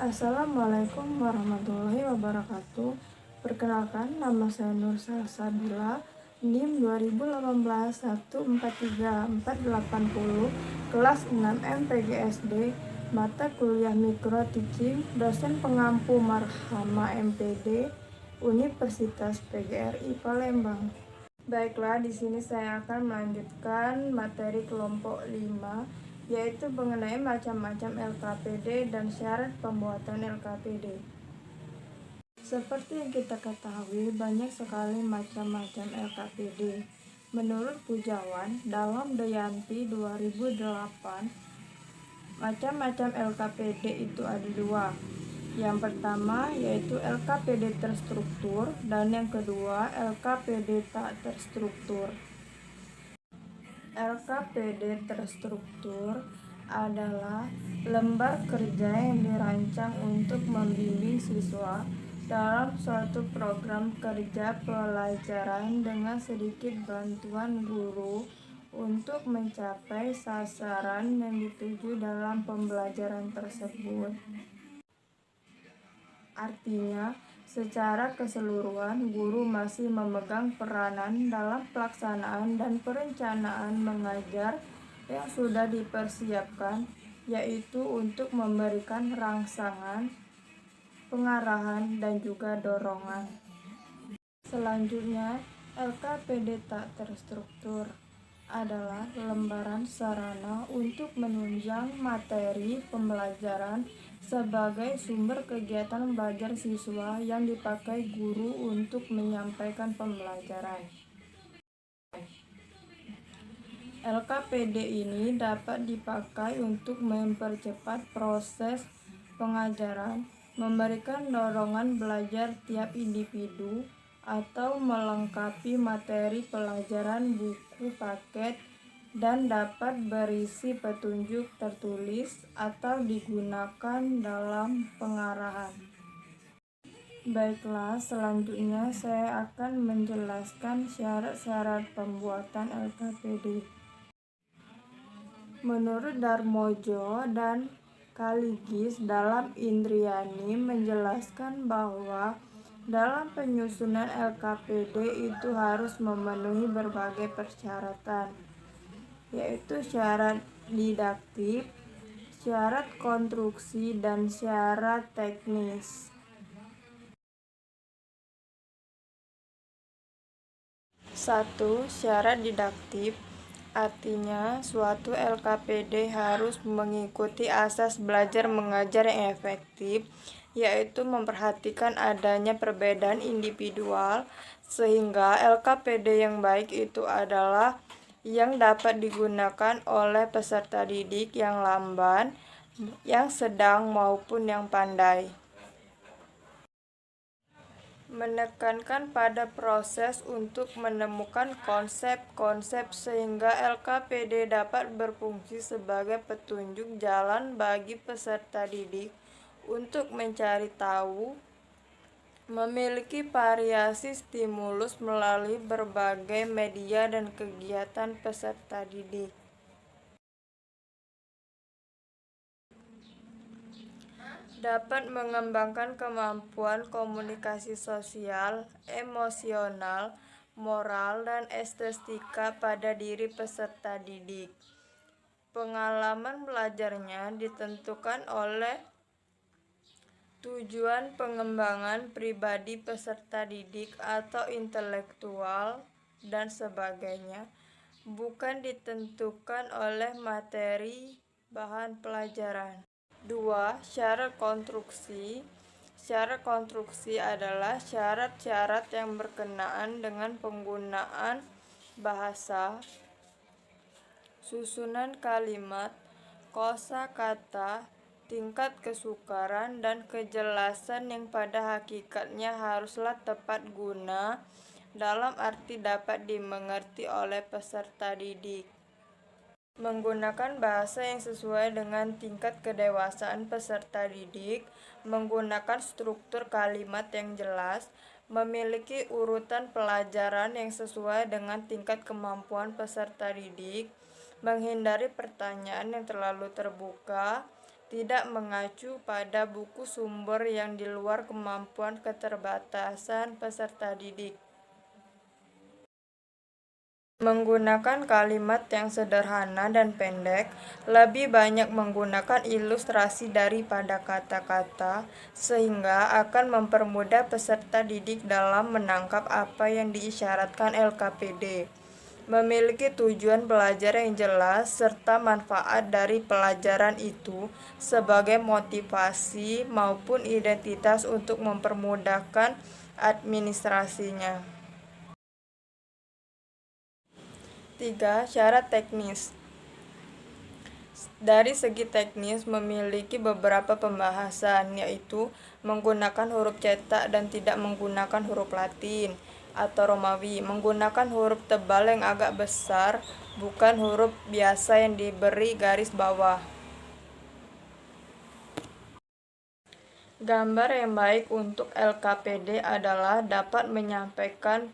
Assalamualaikum warahmatullahi wabarakatuh. Perkenalkan, nama saya Nur Salsabila, NIM 2018 143 480, kelas 6 MPGSD, mata kuliah Mikro Teaching, dosen pengampu Marhama MPD, Universitas PGRI Palembang. Baiklah, di sini saya akan melanjutkan materi kelompok 5, yaitu mengenai macam-macam LKPD dan syarat pembuatan LKPD. Seperti yang kita ketahui, banyak sekali macam-macam LKPD. Menurut Pujawan, dalam Dayanti 2008, macam-macam LKPD itu ada dua. Yang pertama yaitu LKPD terstruktur dan yang kedua LKPD tak terstruktur. LKPD terstruktur adalah lembar kerja yang dirancang untuk membimbing siswa dalam suatu program kerja pelajaran dengan sedikit bantuan guru untuk mencapai sasaran yang dituju dalam pembelajaran tersebut. Artinya, secara keseluruhan, guru masih memegang peranan dalam pelaksanaan dan perencanaan mengajar yang sudah dipersiapkan, yaitu untuk memberikan rangsangan, pengarahan, dan juga dorongan. Selanjutnya, LKPD tak terstruktur adalah lembaran sarana untuk menunjang materi pembelajaran sebagai sumber kegiatan belajar siswa yang dipakai guru untuk menyampaikan pembelajaran. LKPD ini dapat dipakai untuk mempercepat proses pengajaran, memberikan dorongan belajar tiap individu, atau melengkapi materi pelajaran buku paket dan dapat berisi petunjuk tertulis atau digunakan dalam pengarahan. Baiklah, selanjutnya saya akan menjelaskan syarat-syarat pembuatan LKPD. Menurut Darmojo dan Kaligis dalam Indriani menjelaskan bahwa dalam penyusunan LKPD itu harus memenuhi berbagai persyaratan, yaitu syarat didaktif, syarat konstruksi, dan syarat teknis. 1. Syarat didaktif, artinya suatu LKPD harus mengikuti asas belajar mengajar yang efektif, yaitu memperhatikan adanya perbedaan individual, sehingga LKPD yang baik itu adalah yang dapat digunakan oleh peserta didik yang lamban, yang sedang, maupun yang pandai. Menekankan pada proses untuk menemukan konsep-konsep sehingga LKPD dapat berfungsi sebagai petunjuk jalan bagi peserta didik untuk mencari tahu, memiliki variasi stimulus melalui berbagai media dan kegiatan peserta didik. Dapat mengembangkan kemampuan komunikasi sosial, emosional, moral, dan estetika pada diri peserta didik. Pengalaman belajarnya ditentukan oleh tujuan pengembangan pribadi peserta didik atau intelektual dan sebagainya, bukan ditentukan oleh materi bahan pelajaran. 2. Syarat konstruksi. Syarat konstruksi adalah syarat-syarat yang berkenaan dengan penggunaan bahasa, susunan kalimat, kosakata, tingkat kesukaran, dan kejelasan yang pada hakikatnya haruslah tepat guna dalam arti dapat dimengerti oleh peserta didik. Menggunakan bahasa yang sesuai dengan tingkat kedewasaan peserta didik, menggunakan struktur kalimat yang jelas, memiliki urutan pelajaran yang sesuai dengan tingkat kemampuan peserta didik, menghindari pertanyaan yang terlalu terbuka, tidak mengacu pada buku sumber yang di luar kemampuan keterbatasan peserta didik. Menggunakan kalimat yang sederhana dan pendek, lebih banyak menggunakan ilustrasi daripada kata-kata, sehingga akan mempermudah peserta didik dalam menangkap apa yang diisyaratkan LKPD. Memiliki tujuan belajar yang jelas serta manfaat dari pelajaran itu sebagai motivasi maupun identitas untuk mempermudahkan administrasinya. 3. Syarat teknis. Dari segi teknis memiliki beberapa pembahasan, yaitu menggunakan huruf cetak dan tidak menggunakan huruf Latin atau Romawi, menggunakan huruf tebal yang agak besar, bukan huruf biasa yang diberi garis bawah. Gambar yang baik untuk LKPD adalah dapat menyampaikan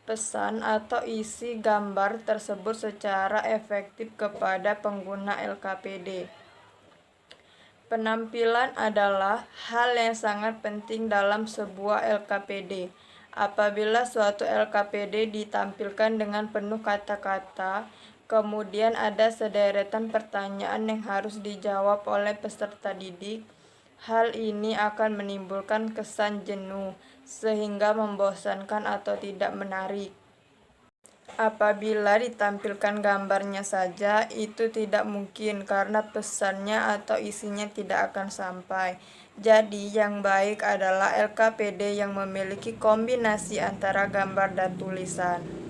pesan atau isi gambar tersebut secara efektif kepada pengguna LKPD. Penampilan adalah hal yang sangat penting dalam sebuah LKPD. Apabila suatu LKPD ditampilkan dengan penuh kata-kata, kemudian ada sederetan pertanyaan yang harus dijawab oleh peserta didik, hal ini akan menimbulkan kesan jenuh, sehingga membosankan atau tidak menarik. Apabila ditampilkan gambarnya saja, itu tidak mungkin karena pesannya atau isinya tidak akan sampai. Jadi, yang baik adalah LKPD yang memiliki kombinasi antara gambar dan tulisan.